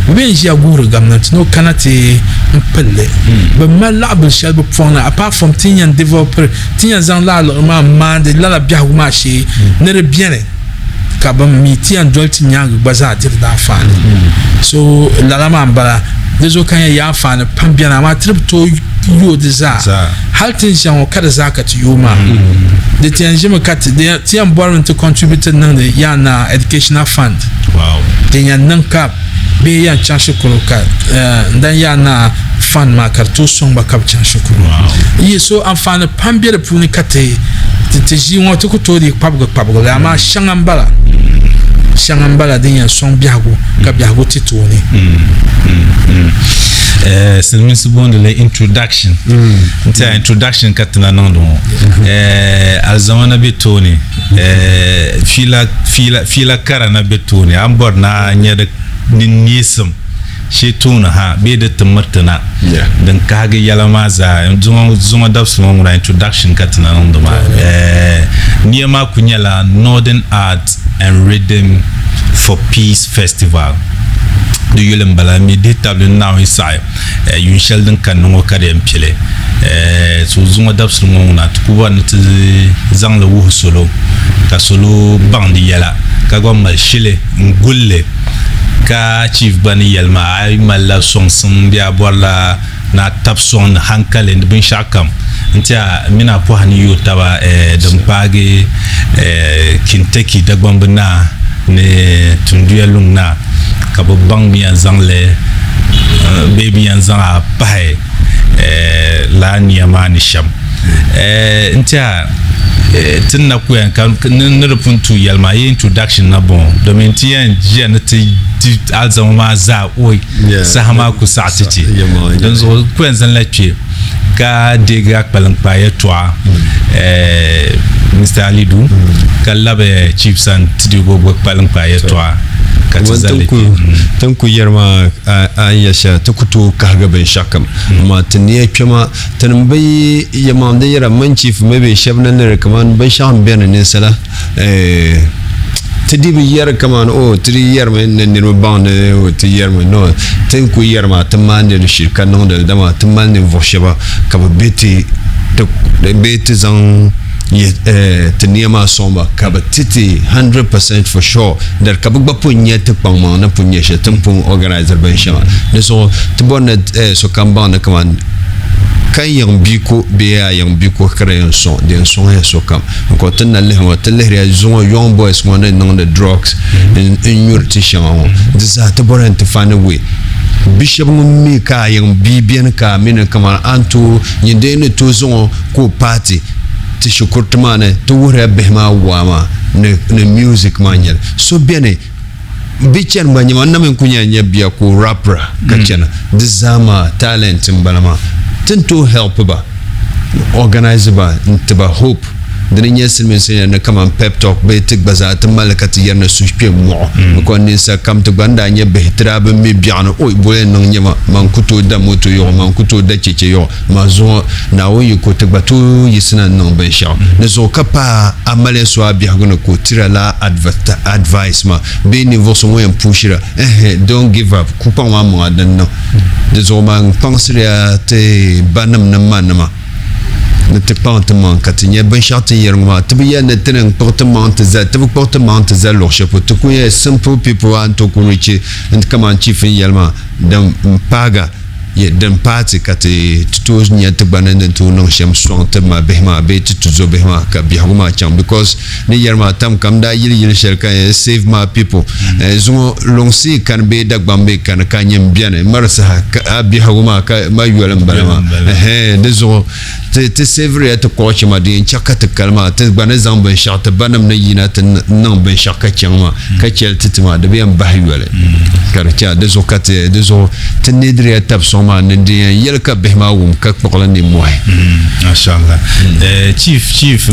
bi bɛ n ʒiya guuri gabnati ni o kana ti n pilli bi mali laɣabili shɛli bi pɔŋ na apart from ti yɛn developiri ti yɛn zaŋ laa maa maandi lala biɛhagu maa shee ni di biɛni ka bin mi ti yɛn doli ti nyaangi gba zaa diri di anfaani so lala maa n bala di zo kan yɛ anfaani pam biɛni amaa ti bi tooi yoo di zaa hali ti ʒiya ŋɔ ka di zaa ka ti yoo maa di ti yɛn ʒimi ka ti yɛn bɔri ti contribute niŋdi yɛn na educational fund ti yɛn niŋ ka bee yɛn chaŋ shikuru ka dan yɛn na fund maa ka di tooi sɔŋ ba ka bi chaŋ shikuru yi so anfaani pam bɛ di puuni ka ti ʒi ŋɔ ti ku tooi kpabigi li amaa shɛŋa n bala din yɛn sɔŋ biɛhagu ka biɛhagu ti tooni silmiinsi booni la introduction nti a introduction ka tina niŋdi ŋɔ alizamana be tooni fiila kara na be tooni an bɔri na nyɛ di niisim shee tooni ha bee di ti mirtina din kahigi yɛla maa zaa zuŋɔ dabsi ŋɔ ŋuna introduction ka tina niŋdi maa niya maa ku nyɛla Northern Art and Rhythm for Peace Festival du yulin bala mi di tabli naw isai yun shel din kan ngo kare mpile so zuma dabsul ngo na tukuba ni zang le wuh solo ka solo bandi yala ka go mal shile ngulle ka chief bani yelma ay mala song sum dia borla na tap son hankale bin shakam ntia mina po hani yotaba dum page Kentucky dagbambna ne tunduya lungna ka bo bang mi yan zang le baby yan zang a pai la niyama ni sham ntia tinna ku yan kan ne repuntu yalma introduction na bon domin ti yan jen ti alzama ma za oi sahama ku sa'titi dan zo ku yan zan lace ka dega kpalan paye toa Mr. Alidu kalabe chief san tidigo go kpalan paye toa tanku yarma ayasha takuto kaga ben shakam ma taniya kema tanbai yamam da yara man chief mabe shabna ne kaman ban sham ben ne sala tidibi yar kaman o tri yar men ne bande o ti yar men no tanku yarma tamande ne shirka non da dama tamande voshaba ka beti to beti zan taniya ma somba ka titi 100% for sure dar ka bugba punya te pangma na punya she tempung organizer ben shama ne so to bonne so kamba na kaman kan yang biko be yang biko kare son den son he so kam ko tan na le wa tele ria zo young boys ngone nang the drugs in your tishan disa to bonne to find a way bishop mi ka yang bibian ka min kaman antu yinde ne to zo ko party ti shukurtumane to wura behma wama ne music manyel so biene bichen banyama namen kunya nyabia ko rapper kachana dizama talent mbalama tinto help ba organize ba ntiba hope dini silmin sin na kaman pep talk be tik baza ta malaka ti yarna su pe mo ko ni sa kam to banda nya be traba mi biano oy boye non nyama man kuto da moto yo man kuto da cece yo ma zo na wo yi ko tik batu yisna non ben sha ne zo kapa amale so abi hagono ko tirala advice ma be niveau so mo pushira don't give up kupa wa mo adan no de zo man pensria te banam na manama ne te portement katinya ben charte yerma te biya ne tenen portement za te portement za lo chapeau to ku simple people an to ku richi and come on chief yelma dan paga ye dan party kati to nya te banan to no sham swang te ma behma be to zo behma ka bi huma cham because ni yerma tam kam da yil sherka save my people zo longsi kan be da gbambe kan kanyem biane marsa ka bi huma ka ma yulam balama de zo te sevre te coach ma din chaka te kalma te bana zamba shata banam na yina te nan ben shaka chama ka chel titima de bien bahyole karcha de zo kate de zo te nidri tab soma ndi yelka behma wum ka pokla ni moy mashallah chief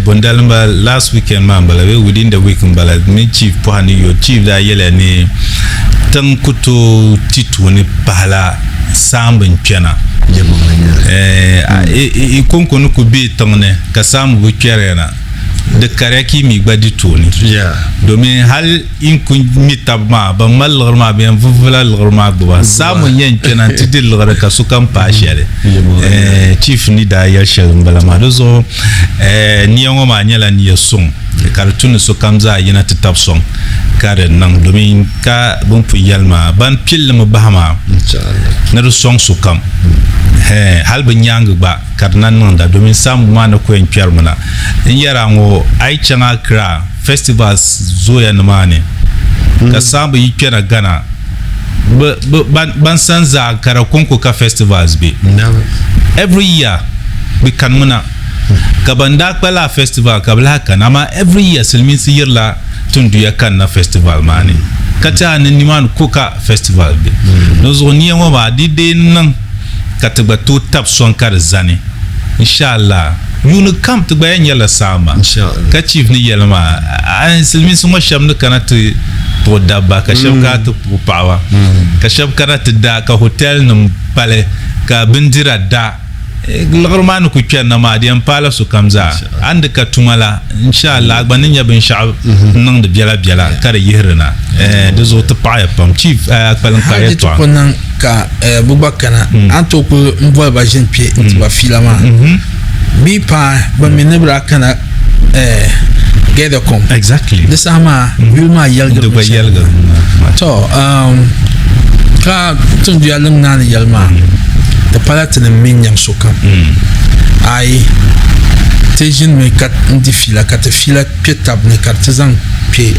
bondalamba last weekend ma bala within the week bala mi chief pohani yo chief da yele ni tan kuto titu ni bala sambin piana konkonu ku bi tongne ka samu bu kerena de karaki mi gbadi toni domin hal in kun mitabma ba mallarma bi vuvula larma gba samu yen kenan tidil lara ka sukan pashere chief ni da ya shirin balama dozo ni yango ma nyala ni yasun kartun so kamza yana titab song kare nan domin ka bun pu yalma ban pil mu bahama inshallah na song su kam hal bin yang ba karnan nan da domin samu ma na koyin kyar muna in yara ngo ai changa kra festivals zoya na mane ka samu yi kira gana ban san za kara kunku ka festivals be every year bi kan muna kabanda kwala festival kabla kan ama every year silmin siyirla tun duya kan na festival mane kata ni man kuka festival be no zo ni ngo ba di de nan katba to tap son kar zane inshallah yunu kam to bayan yalla sama inshallah ka chief ni yalla ma an silmin so masham no kanatu to dabba ka shabka to pawa ka shabka da ka hotel num pale ka bindira da lagurmanu ku kyanna ma diyan pala su kamza and ka tumala inshallah banin ya bin sha'ab nan da biala kare yihrina da zo ta paya pam chief akpalan kare to konan ka bubakana anto ku mbwa ba jin pie ba filama bi pa ba menebra kana gather kom exactly this ama wilma yalga to ka tun du yalang nan yalma the palatine minyam soka ai tejin me kat ndi fila kat fila pietab ne kartizan pe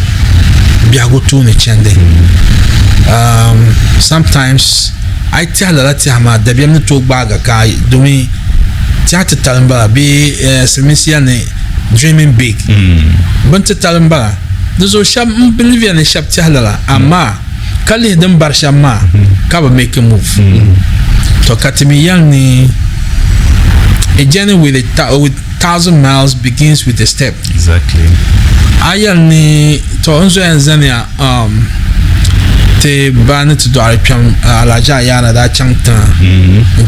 biago tu ne chende sometimes I tell la tiama de biam to baga kai domi tiata talamba bi semisia ne dreaming big bante talamba dozo sham believe ne shap tiala ama kali dem bar shama ka ba make a move to katimi yang ni a journey with 1,000 miles begins with a step. Exactly. Ayan ni to onzo Tanzania te bani to do arpiam alaja yana da changta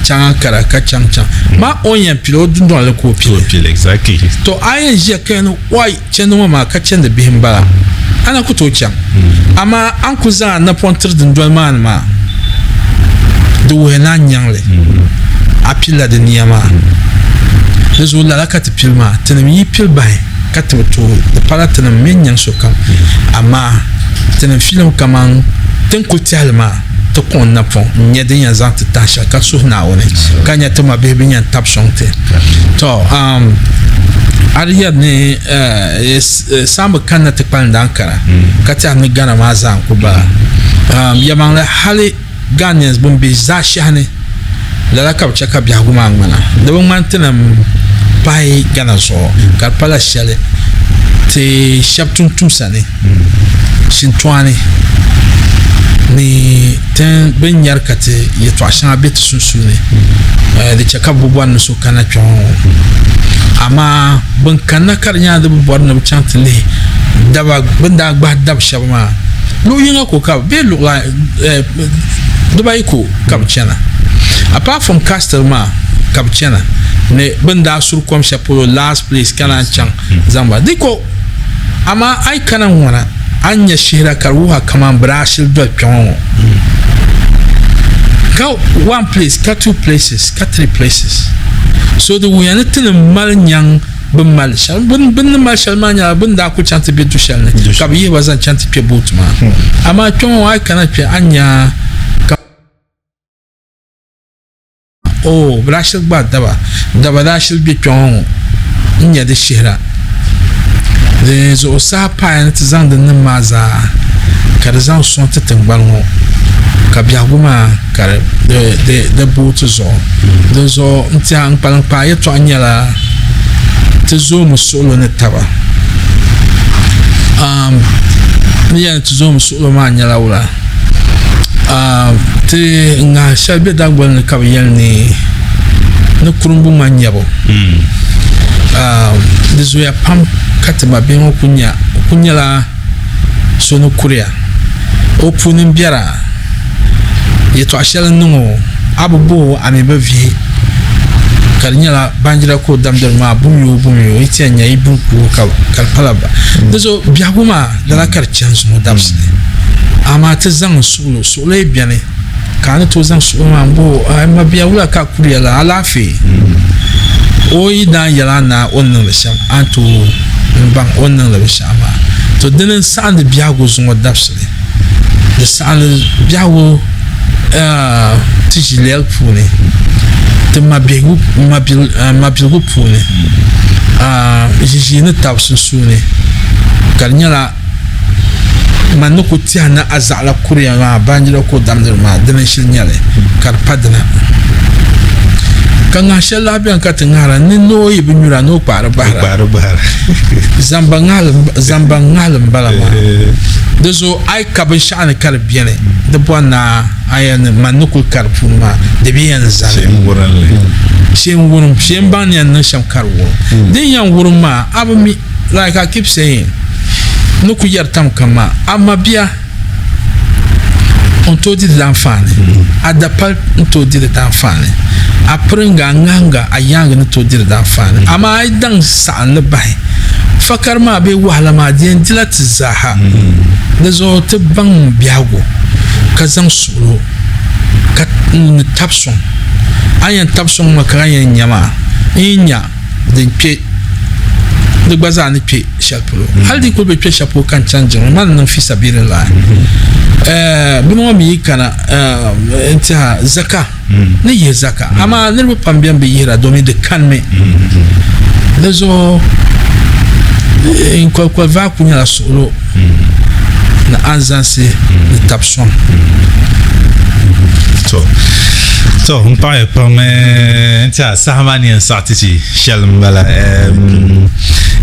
changa kara ka changcha ma onyan pilo dundo le ko pile exactly to ayan je kan wai chenu ma ka chen da bihin bala ana ku to chang ama an ku za na pontir dundo man ma do hena nyangle apila de niyama lezo la ka te pilma tenemi pil bai ka te to de pala tenem menyan sokam ama tenem film kaman ten kultialma to kon na pon nya de yan zant tasha ka so na woni kanya to ma be nyan tap sonte to ariya ne samba kanna te pan dankara ka ta mi gana ma zan ko ba yamang la hali Ghanaians bombe za shane la ka chaka bia guma ngana de bon mantenam pai Ghana so ka pala shale te chaptun tusane sintwani ni ten ben yarkate ye to ashan abet susune de chaka bubwan so kana chon ama ban kanna karnya da bor na chantli daba banda gba dab shabma lu yinga ko ka be lu la dubai ko kapchana apart from castle ma kapchana ne banda sur kom chapeau last place kana chang zamba diko ama ai kana wana anya shira karuha kama brashil do pyon ka one place ka two places ka three places so the we are tin mal nyang ben mal shal ben mal shal manya ben da ku chante be du shal ne ka bi wazan chante pe botuma ama pyon ai kana pe anya oh brashil ba daba brashil be pyon nya de shira de zo sa pa ne tzang de namaza ka de zan son te tengbalmo ka biaguma ka de botu zo de zo ntiang palang pa ye to anyala te zo musolo ne taba ni ya te zo musolo ma anyala wala te nga shabe dagbal ne ka yel ni no kurumbu manyabo de zo ya pam katama ben kunya la sono kuria opunin biara yeto ashela nungo abubo amebe vie kalinya la banjira ko damdar ma bumyo itianya ibunku kalpalaba dezo biaguma dala kar chance mo dabsne ama tezang sulo biane kana to zang sulo mambo ma biawula ka kuria la alafi oyi dan yala na onnan la sham antu bang onnan la shama to dinin sa'an da biago zungo dapsle da sa'an biago tijilel pune to mabigu pune jijina tapsu sune karnyala manuko tiana azala kuriya ma banjira ko damdir ma dinin shilnyale karpadna kanga shella bian katengara ni no yibunyura no para zambangal balama dezo ay kabishane kar biene de bonna ayan manukul karpuma de bien zale shem ban yan na sham karwo din yan wurma abmi like I keep saying nuku yartam kama amma biya on to dit l'enfant adapal on to dit l'enfant aprenga nganga ayanga no to dit l'enfant ama ay dan sa ne bay fakar ma be wala ma din dilat zaha dezo te bang biago kazan suro kat tapson ayan tapson makayan nyama inya de pe de bazani pe chapeau haldi ko be pe chapeau kan chanjin man nan fi sabilillah bimo mi kana inta zaka ne ye zaka ama ne pambian be yira domi de kanme lezo in quoi va kunya la solo na anzanse de tapson so on parle pas mais ça samani en sorti shalom bala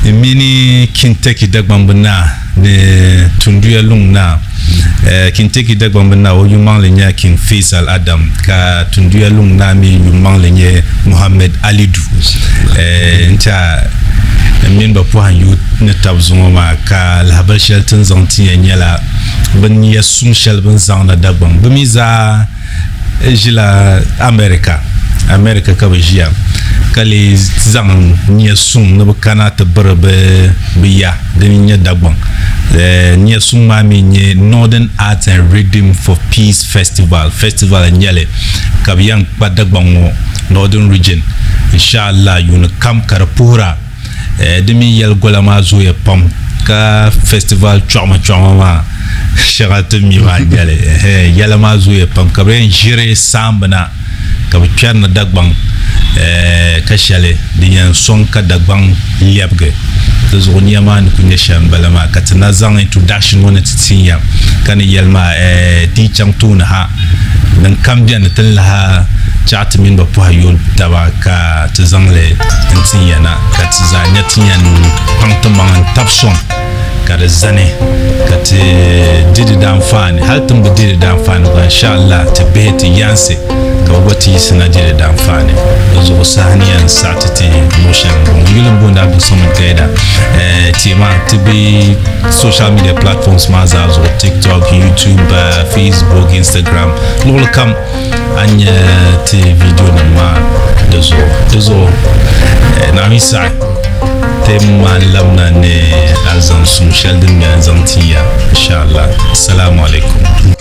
mini kinteki dagbambana ne tunduya lungna kinteki dagbambana o yumang lenya king Faisal Adam ka tunduya lungna mi yumang lenye Muhammad Alidu nta min ba po han yu ne tabzuma ma ka la bal shelton zanti nyala ban ya sum shel ban zang na dagbam bamiza jila America ka bajia kali zang nya sum no kana ta barbe biya den nya dagbam nya sum ma mi nye Northern Arts and Rhythm for Peace Festival nyale kabiyan pa dagbam Northern Region inshallah yun kam karpura demi yel golama zo ya pam ka festival chama ma shagata mi ma gale yela ma zo ya pam ka ben jire sambana ka bian na dagbang ka shale diyan son ka dagbang liabge to zo ni ma ni kunya shambala ma ka tana zang introduction wona tsinya kan yelma ti changtuna ha nan kam bian tan la chat min ba po hayol tabaka tzangle ntinyana ka tzanya tinyan pangtamang tapson ka zane ka te didi dan fan haltum be didi dan fan inshallah te beti yanse ka wati sina dire da amfani zo saniyan satiti motion yulun bunda Abdul Samad Gaida tema tibi social media platforms ma za zo TikTok, YouTube, Facebook, Instagram lol kam anya ti video na ma dozo na misa tema lamna ne alzan social din ya zantiya inshallah assalamu alaikum